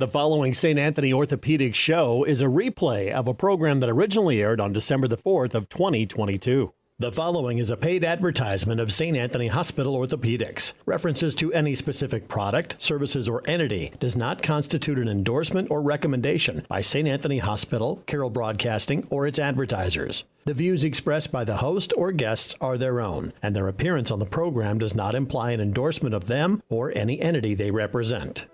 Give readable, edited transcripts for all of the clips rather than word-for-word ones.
The following St. Anthony Orthopedics show is a replay of a program that originally aired on December the 4th of 2022. The following is a paid advertisement of St. Anthony Hospital Orthopedics. References to any specific product, services, or entity does not constitute an endorsement or recommendation by St. Anthony Hospital, Carroll Broadcasting, or its advertisers. The views expressed by the host or guests are their own, and their appearance on the program does not imply an endorsement of them or any entity they represent.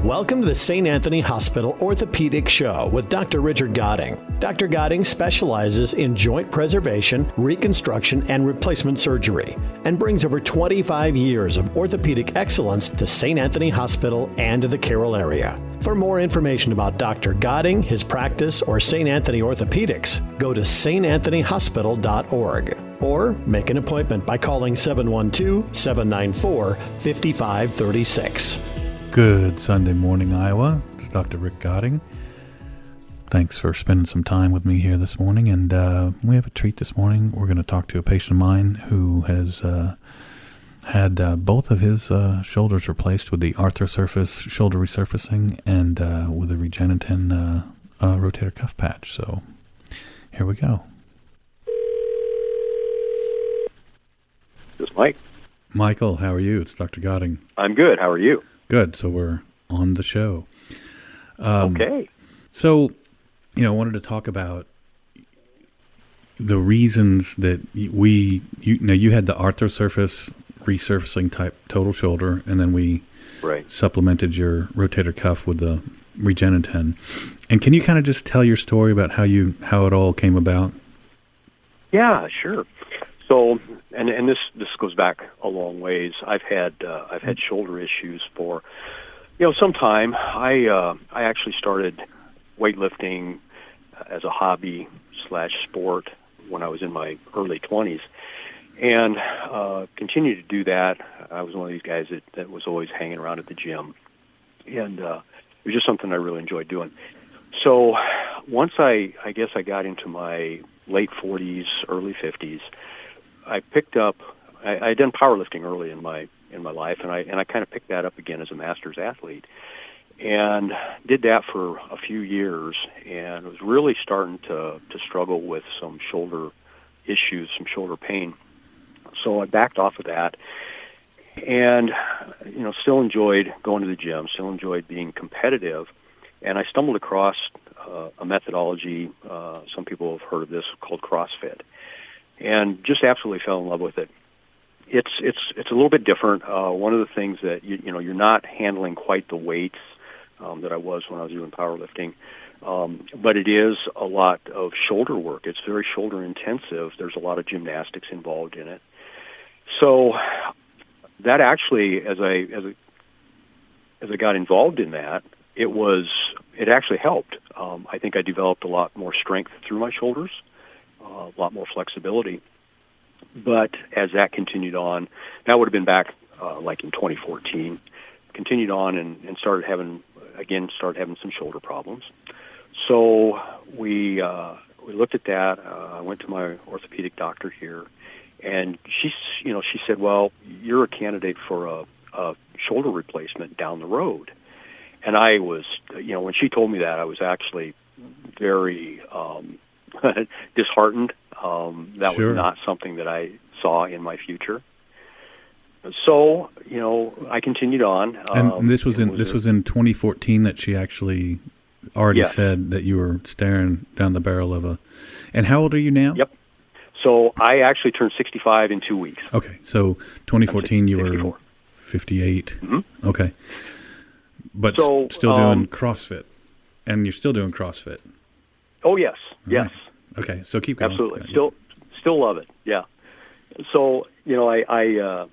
Welcome to the St. Anthony Hospital Orthopedic Show with Dr. Richard Godding. Dr. Godding specializes in joint preservation, reconstruction, and replacement surgery, and brings over 25 years of orthopedic excellence to St. Anthony Hospital and to the Carroll area. For more information about Dr. Godding, his practice, or St. Anthony Orthopedics, go to santanthonyhospital.org or make an appointment by calling 712-794-5536. Good Sunday morning, Iowa. It's Dr. Rick Godding. Thanks for spending some time with me here this morning. And we have a treat this morning. We're going to talk to a patient of mine who has had both of his shoulders replaced with the Arthrosurface shoulder resurfacing and with a Regeniten rotator cuff patch. So here we go. This is Mike. Michael, how are you? It's Dr. Godding. I'm good. How are you? Good. So we're on the show. Okay. So, I wanted to talk about the reasons that you had the Arthrosurface resurfacing type total shoulder, and then we supplemented your rotator cuff with the Regeniten. And can you kind of just tell your story about how it all came about? Yeah, sure. So, and this goes back a long ways. I've had shoulder issues for some time. I actually started weightlifting as a hobby / sport when I was in my early 20s, and continued to do that. I was one of these guys that was always hanging around at the gym, and it was just something I really enjoyed doing. So once I guess I got into my late 40s, early 50s. I picked up. I had done powerlifting early in my life, and I kind of picked that up again as a master's athlete, and did that for a few years, and was really starting to struggle with some shoulder issues, some shoulder pain. So I backed off of that, and still enjoyed going to the gym, still enjoyed being competitive, and I stumbled across a methodology. Some people have heard of this, called CrossFit. And just absolutely fell in love with it. It's a little bit different. One of the things that you're not handling quite the weights that I was when I was doing powerlifting, but it is a lot of shoulder work. It's very shoulder intensive. There's a lot of gymnastics involved in it. So that actually, as I got involved in that, it actually helped. I think I developed a lot more strength through my shoulders. A lot more flexibility. But as that continued on, that would have been back like in 2014, continued on and started having some shoulder problems. So we looked at that. I went to my orthopedic doctor here, and she said, well, you're a candidate for a shoulder replacement down the road. And I was, when she told me that, I was actually very disheartened. That Sure. was not something that I saw in my future. So, I continued on. And this was in 2014 that she actually already said that you were staring down the barrel of a. And how old are you now? Yep. So I actually turned 65 in 2 weeks. Okay, so 2014 you 64. were 58. Mm-hmm. Okay, but So, still doing CrossFit, and you're still doing CrossFit. Oh yes, yes. Right. Okay, so keep going. Absolutely. Still love it. Yeah. So, I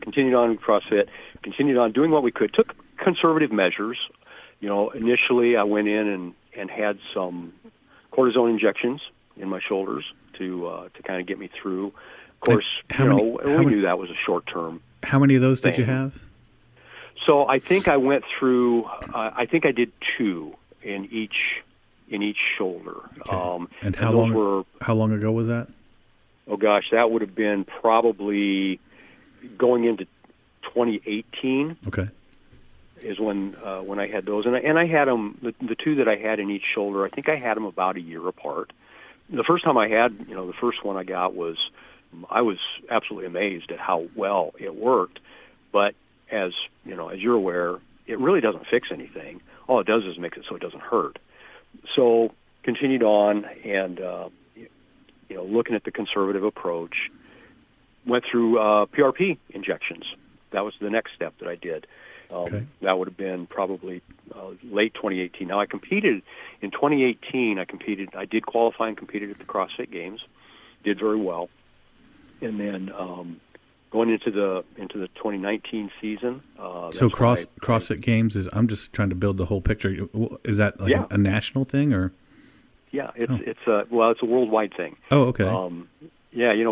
continued on CrossFit, continued on doing what we could, took conservative measures. Initially I went in and had some cortisone injections in my shoulders to kind of get me through. Of course, we knew that was a short-term. How many of those thing. did you have? So I think I went through, I did 2 in each shoulder. Okay. And how long ago was that? Oh gosh, that would have been probably going into 2018. Okay. Is when I had those, and I had them, the two that I had in each shoulder. I think I had them about a year apart. The first time I had, the first one I got I was absolutely amazed at how well it worked. But as you're aware, it really doesn't fix anything. All it does is makes it so it doesn't hurt. So continued on, and looking at the conservative approach, went through PRP injections. That was the next step that I did. Okay. That would have been probably late 2018. Now, I competed in 2018. I did qualify and competed at the CrossFit Games. Did very well. And then going into the 2019 season. So CrossFit Games I'm just trying to build the whole picture. Is that like a national thing, or? Yeah, it's a worldwide thing. Oh, okay.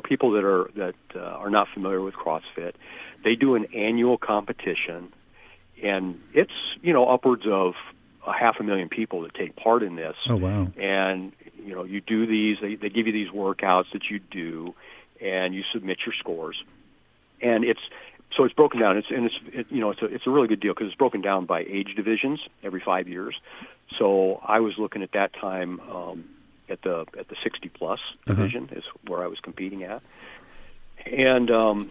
People that are not familiar with CrossFit, they do an annual competition. And it's, upwards of 500,000 people that take part in this. Oh, wow. And, you do these, they give you these workouts that you do, and you submit your scores. And it's broken down. It's a really good deal because it's broken down by age divisions every 5 years. So I was looking at that time at the 60-plus division is where I was competing at. And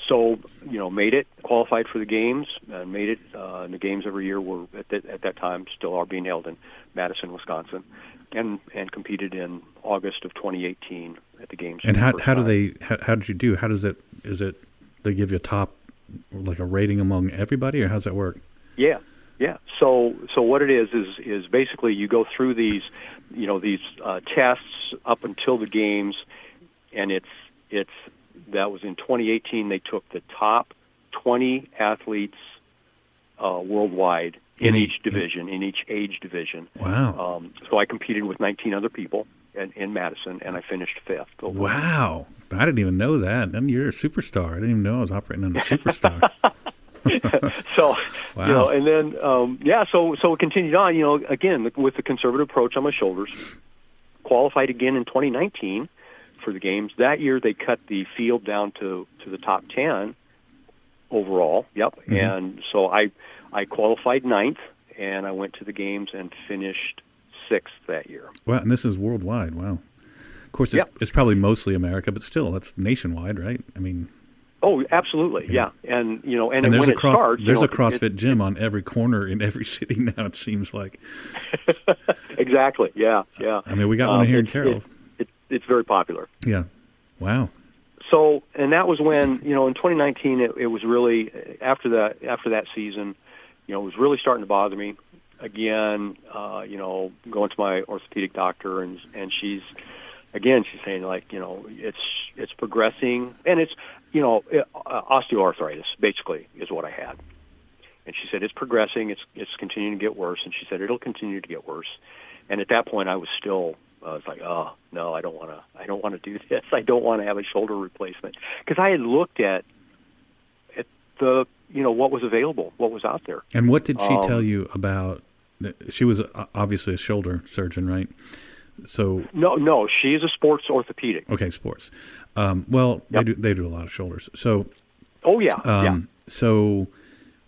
so, made it, qualified for the games, and made it. And the games every year were, at that time, still are being held in Madison, Wisconsin, and competed in August of 2018 at the games. And how did you do? Is it they give you a top, like a rating among everybody, or how's that work? Yeah. So what it is basically you go through these tests up until the games, and that was in 2018. They took the top 20 athletes worldwide in each division, in each age division. Wow. So I competed with 19 other people in Madison, and I finished fifth. Overall. Wow. I didn't even know that. And you're a superstar. I didn't even know I was operating on a superstar. So, wow. And then, so it continued on, again, with the conservative approach on my shoulders. Qualified again in 2019 for the games. That year they cut the field down to the top 10 overall. Yep. Mm-hmm. And so I qualified ninth, and I went to the games and finished sixth that year. Wow, and this is worldwide. Wow. Of course, it's probably mostly America, but still, that's nationwide, right? I mean... Oh, absolutely, yeah. And, and there's when it starts... There's a CrossFit gym on every corner in every city now, it seems like. Exactly, yeah. I mean, we got one here in Carroll. It's very popular. Yeah. Wow. So, and that was when, in 2019, it was really, after that season, it was really starting to bother me. Again, going to my orthopedic doctor, and she's saying, like, it's progressing, and it's, osteoarthritis, basically, is what I had. And she said, it's progressing, it's continuing to get worse, and she said, it'll continue to get worse. And at that point, I was like, oh, no, I don't want to do this. I don't want to have a shoulder replacement. Because I had looked at the, what was available, what was out there. And what did she tell you about, she was obviously a shoulder surgeon, right? So No, she is a sports orthopedic. Okay, sports. Well, yep. They do a lot of shoulders. So, oh yeah. So,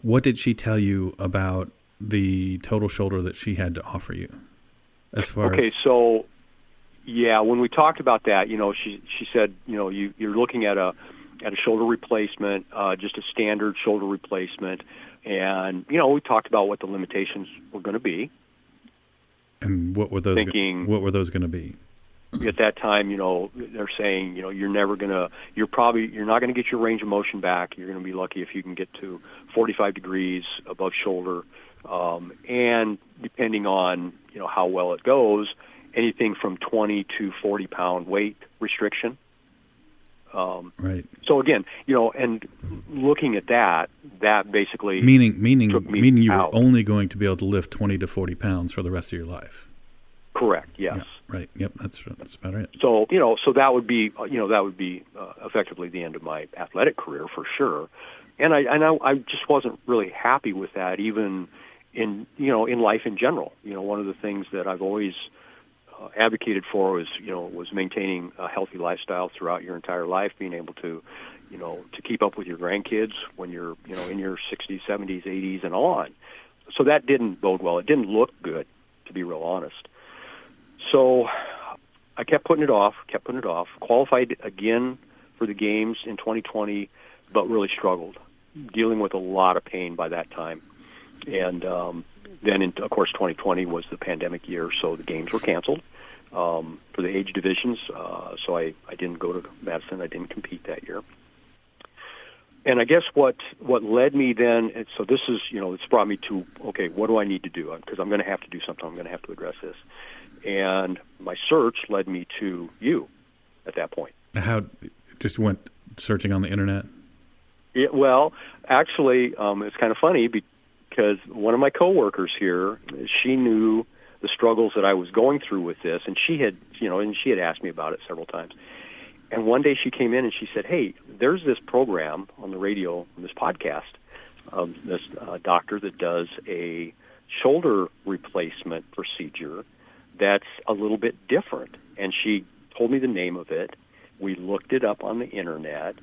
what did she tell you about the total shoulder that she had to offer you? As far as... so yeah, when we talked about that, she said, you're looking at a shoulder replacement, just a standard shoulder replacement, and we talked about what the limitations were going to be. And what were those? What were those going to be? At that time, they're saying, you're not going to get your range of motion back. You're going to be lucky if you can get to 45 degrees above shoulder, and depending on how well it goes, anything from 20 to 40 pound weight restriction. Right. So again, and looking at that basically meaning you were only going to be able to lift 20 to 40 pounds for the rest of your life. Correct. Yes. Yeah, right. Yep. That's about it. So so that would be effectively the end of my athletic career for sure, and I just wasn't really happy with that, even in life in general. One of the things that I've always advocated for was maintaining a healthy lifestyle throughout your entire life, being able to to keep up with your grandkids when you're, in your 60s, 70s, 80s, and on. So that didn't bode well. It didn't look good, to be real honest. So I kept putting it off, qualified again for the games in 2020, but really struggled, dealing with a lot of pain by that time. And then, of course, 2020 was the pandemic year, so the games were canceled for the age divisions. So I didn't go to Madison. I didn't compete that year. And I guess what led me then, and so this is, it's brought me to, okay, what do I need to do? Because I'm going to have to do something. I'm going to have to address this. And my search led me to you at that point. How, just went searching on the internet? Yeah, well, actually, it's kind of funny because one of my coworkers here, she knew the struggles that I was going through with this, and she had asked me about it several times. And one day she came in and she said, hey, there's this program on the radio, on this podcast, this doctor that does a shoulder replacement procedure that's a little bit different. And she told me the name of it. We looked it up on the internet,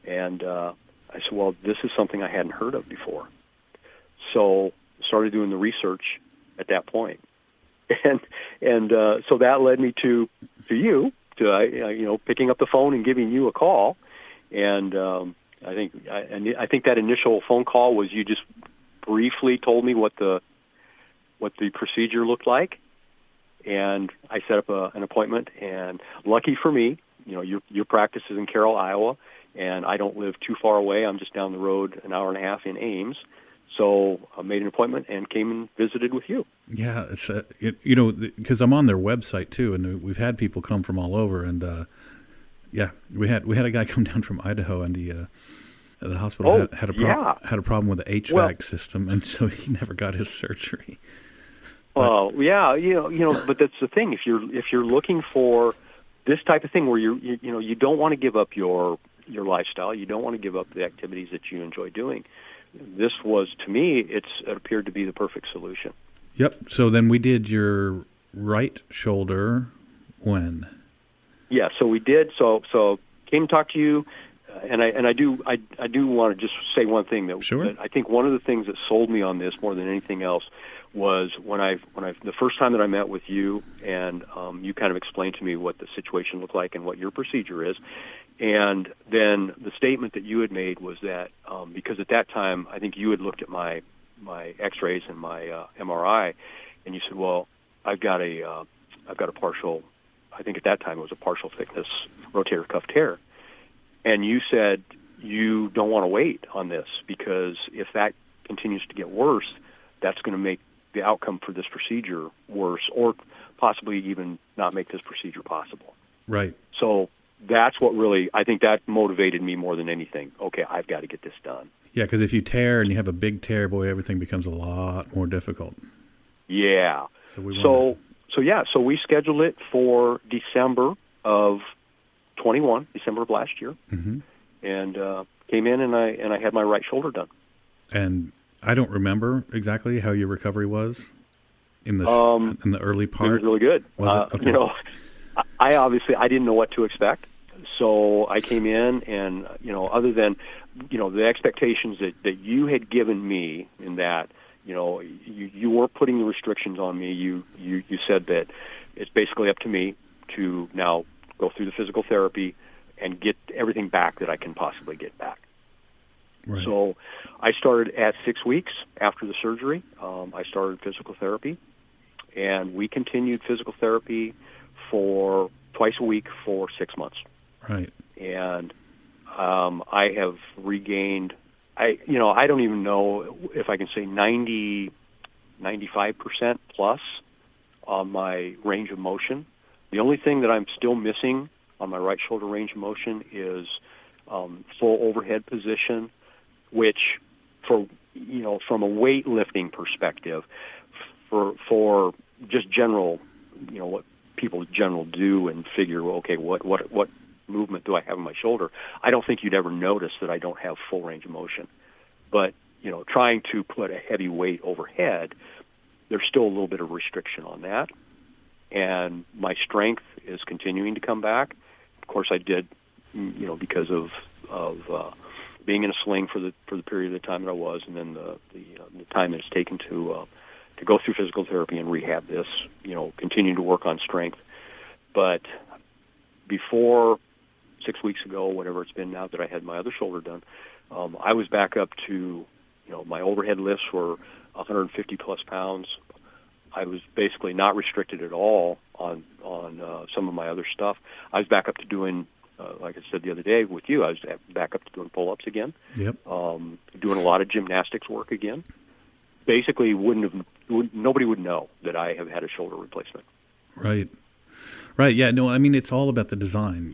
and I said, well, this is something I hadn't heard of before. So started doing the research at that point. And so that led me to you, to picking up the phone and giving you a call. And I think that initial phone call was you just briefly told me what the procedure looked like, and I set up an appointment. And lucky for me, your practice is in Carroll, Iowa, and I don't live too far away. I'm just down the road an hour and a half in Ames. So I made an appointment and came and visited with you. Yeah, it's because I'm on their website too, and we've had people come from all over, and we had a guy come down from Idaho, and the hospital had a problem with the HVAC system, and so he never got his surgery. But that's the thing. If you're looking for this type of thing where you don't want to give up your lifestyle, you don't want to give up the activities that you enjoy doing. This was, to me, it appeared to be the perfect solution. Yep. So then we did your right shoulder when? Yeah. So we did. So came to talk to you, and I do want to just say one thing that I think one of the things that sold me on this more than anything else was when the first time that I met with you, and you kind of explained to me what the situation looked like and what your procedure is. And then the statement that you had made was that because at that time I think you had looked at my X-rays and my MRI, and you said, "Well, I've got a partial. I think at that time it was a partial thickness rotator cuff tear." And you said you don't want to wait on this because if that continues to get worse, that's going to make the outcome for this procedure worse, or possibly even not make this procedure possible. Right. So that's what really, I think that motivated me more than anything. Okay, I've got to get this done. Yeah, because if you tear and you have a big tear, boy, everything becomes a lot more difficult. Yeah. So we scheduled it for December of 21, December of last year, and came in and I had my right shoulder done. And I don't remember exactly how your recovery was in the early part. It was really good. Was it? Okay. I didn't know what to expect. So I came in and, other than, the expectations that you had given me in that, you weren't putting the restrictions on me. You said that it's basically up to me to now go through the physical therapy and get everything back that I can possibly get back. Right. So I started at 6 weeks after the surgery. I started physical therapy, and we continued physical therapy for twice a week for 6 months. Right. And I have regained, I don't even know if I can say 95% plus on my range of motion. The only thing that I'm still missing on my right shoulder range of motion is full overhead position, which from a weightlifting perspective, for just general, what people generally do and figure, okay, what movement do I have in my shoulder? I don't think you'd ever notice that I don't have full range of motion. But, trying to put a heavy weight overhead, there's still a little bit of restriction on that. And my strength is continuing to come back. Of course, I did, because of of being in a sling for the period of time that I was, and then the time that it's taken to go through physical therapy and rehab this, continuing to work on strength. But before 6 weeks ago, whatever it's been now that I had my other shoulder done, I was back up to, my overhead lifts were 150 plus pounds. I was basically not restricted at all on some of my other stuff. I was back up to doing, like I said the other day with you, I was back up to doing pull-ups again. Yep. Doing a lot of gymnastics work again. Basically, nobody would know that I have had a shoulder replacement. Right. Right. Yeah. No, I mean, it's all about the design,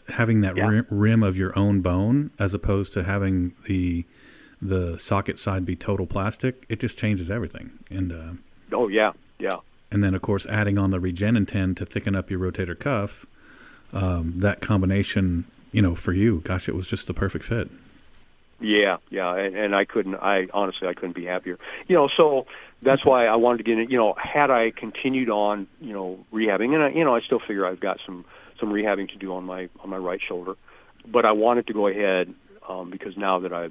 having that rim of your own bone as opposed to having the socket side be total plastic. It just changes everything. And, oh, yeah. Yeah. And then, of course, adding on the Regenin-10 to thicken up your rotator cuff, that combination, for you, gosh, it was just the perfect fit. Yeah, and I honestly couldn't be happier. So that's why I wanted to get in. Had I continued on, rehabbing, and I still figure I've got some rehabbing to do on my right shoulder, but I wanted to go ahead because now that I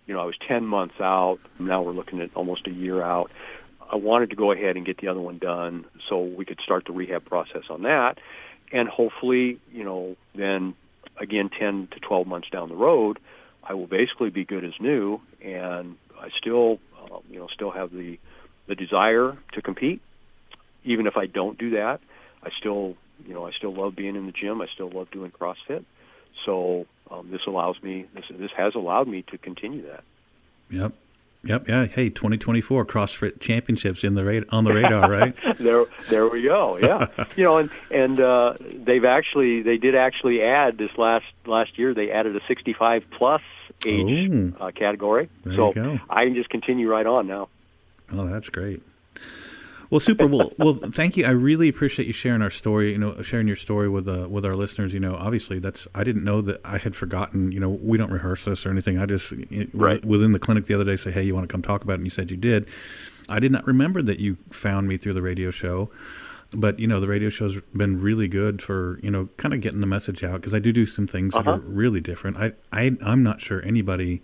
was 10 months out. Now we're looking at almost a year out. I wanted to go ahead and get the other one done so we could start the rehab process on that, and hopefully, then again 10 to 12 months down the road, I will basically be good as new, and I still have the desire to compete. Even if I don't do that, I still love being in the gym. I still love doing CrossFit. So this has allowed me to continue that. Yep. Yeah. Hey, 2024 CrossFit Championships on the radar, right? There we go. Yeah. And they did actually add this last year. They added a 65 plus age category. So I can just continue right on now. Oh, that's great. Well, super. Well, thank you. I really appreciate you sharing our story. Sharing your story with our listeners. Obviously, I didn't know that I had forgotten. We don't rehearse this or anything. I just was in the clinic the other day. Say, hey, you want to come talk about it? And you said you did. I did not remember that you found me through the radio show. But the radio show's been really good for kind of getting the message out, because I do some things that are really different. I'm not sure anybody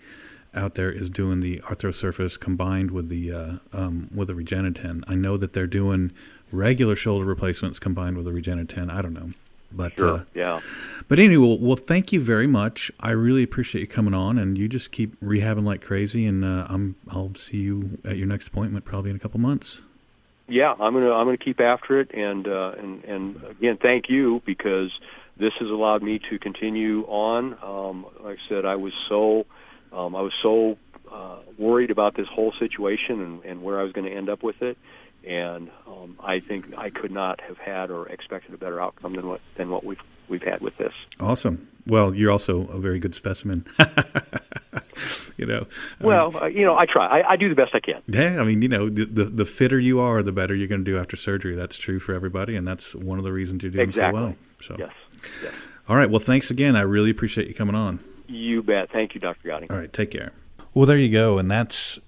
out there is doing the Arthrosurface combined with the Regenin-10. I know that they're doing regular shoulder replacements combined with the Regenin-10. I don't know, but sure, yeah. But anyway, well, thank you very much. I really appreciate you coming on, and you just keep rehabbing like crazy. And I'll see you at your next appointment probably in a couple months. Yeah, I'm gonna keep after it, and again, thank you, because this has allowed me to continue on. Like I said, I was so worried about this whole situation and where I was going to end up with it, and I think I could not have had or expected a better outcome than what we've had with this. Awesome. Well, you're also a very good specimen. I try. I do the best I can. Yeah, I mean, the fitter you are, the better you're going to do after surgery. That's true for everybody, and that's one of the reasons you're doing so well. So. Yes. All right. Well, thanks again. I really appreciate you coming on. You bet. Thank you, Dr. Gotting. All right. Take care. Well, there you go. And that's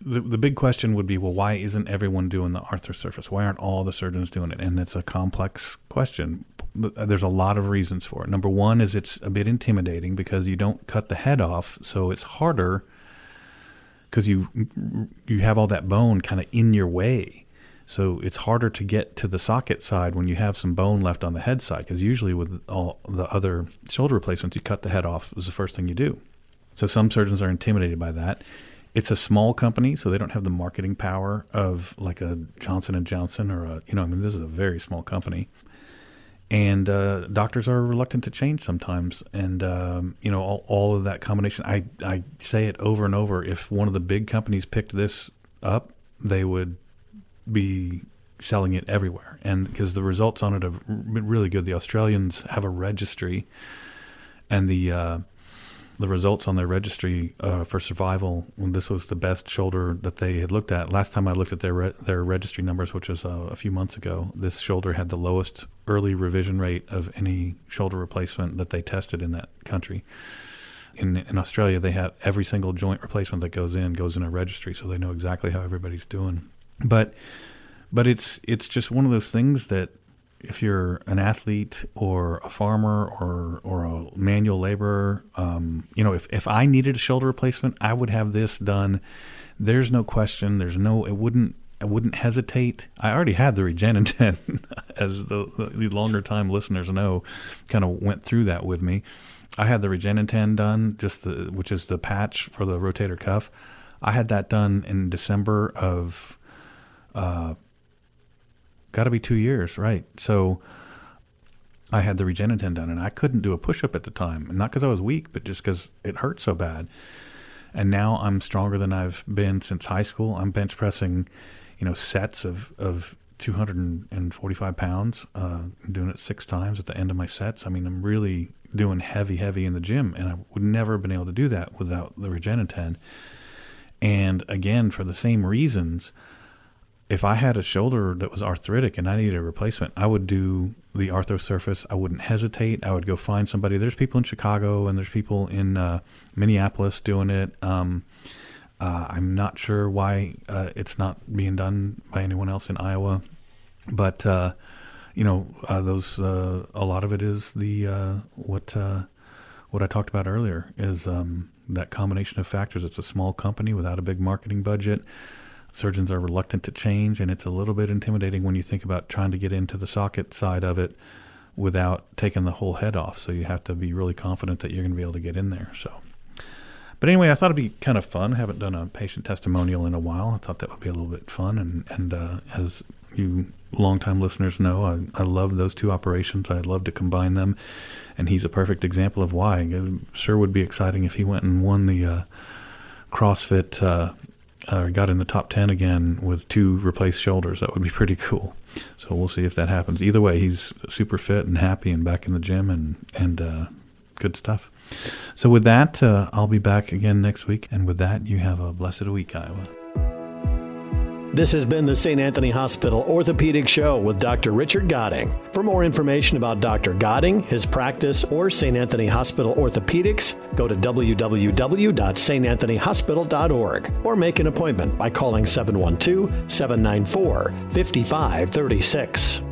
the big question would be, well, why isn't everyone doing the Arthrosurface? Why aren't all the surgeons doing it? And it's a complex question. There's a lot of reasons for it. Number one is it's a bit intimidating because you don't cut the head off, so it's harder because you have all that bone kind of in your way. So it's harder to get to the socket side when you have some bone left on the head side, because usually with all the other shoulder replacements, you cut the head off is the first thing you do. So some surgeons are intimidated by that. It's a small company, so they don't have the marketing power of like a Johnson & Johnson or this is a very small company. And doctors are reluctant to change sometimes. And, all of that combination, I say it over and over. If one of the big companies picked this up, they would be selling it everywhere. And because the results on it have been really good. The Australians have a registry, and the results on their registry for survival, this was the best shoulder that they had looked at. Last time I looked at their registry numbers, which was a few months ago, this shoulder had the lowest early revision rate of any shoulder replacement that they tested in that country. In Australia, they have every single joint replacement that goes in a registry, so they know exactly how everybody's doing. But it's just one of those things that an athlete or a farmer or a manual laborer, if I needed a shoulder replacement, I would have this done. There's no question. I wouldn't hesitate. I already had the Regeniten, as the longer time listeners know, kind of went through that with me. I had the Regeniten done, which is the patch for the rotator cuff. I had that done in December of, got to be 2 years, right? So I had the Regeniten done, and I couldn't do a push-up at the time, not because I was weak, but just because it hurt so bad. And now I'm stronger than I've been since high school. I'm bench pressing, sets of 245 pounds, doing it 6 times at the end of my sets. I mean, I'm really doing heavy in the gym, and I would never have been able to do that without the Regeniten. And again, for the same reasons, if I had a shoulder that was arthritic and I needed a replacement, I would do the Arthrosurface. I wouldn't hesitate. I would go find somebody. There's people in Chicago and there's people in Minneapolis doing it. I'm not sure why it's not being done by anyone else in Iowa, but those a lot of it is the what I talked about earlier is that combination of factors. It's a small company without a big marketing budget. Surgeons are reluctant to change, and it's a little bit intimidating when you think about trying to get into the socket side of it without taking the whole head off. So you have to be really confident that you're going to be able to get in there. But anyway, I thought it'd be kind of fun. I haven't done a patient testimonial in a while. I thought that would be a little bit fun. And as you longtime listeners know, I love those 2 operations. I'd love to combine them. And he's a perfect example of why. It sure would be exciting if he went and won the CrossFit got in the top 10 again with 2 replaced shoulders. That would be pretty cool. So we'll see if that happens. Either way, he's super fit and happy and back in the gym and good stuff. So with that, I'll be back again next week. And with that, you have a blessed week, Iowa. This has been the St. Anthony Hospital Orthopedic Show with Dr. Richard Godding. For more information about Dr. Godding, his practice, or St. Anthony Hospital Orthopedics, go to www.santanthonyhospital.org or make an appointment by calling 712-794-5536.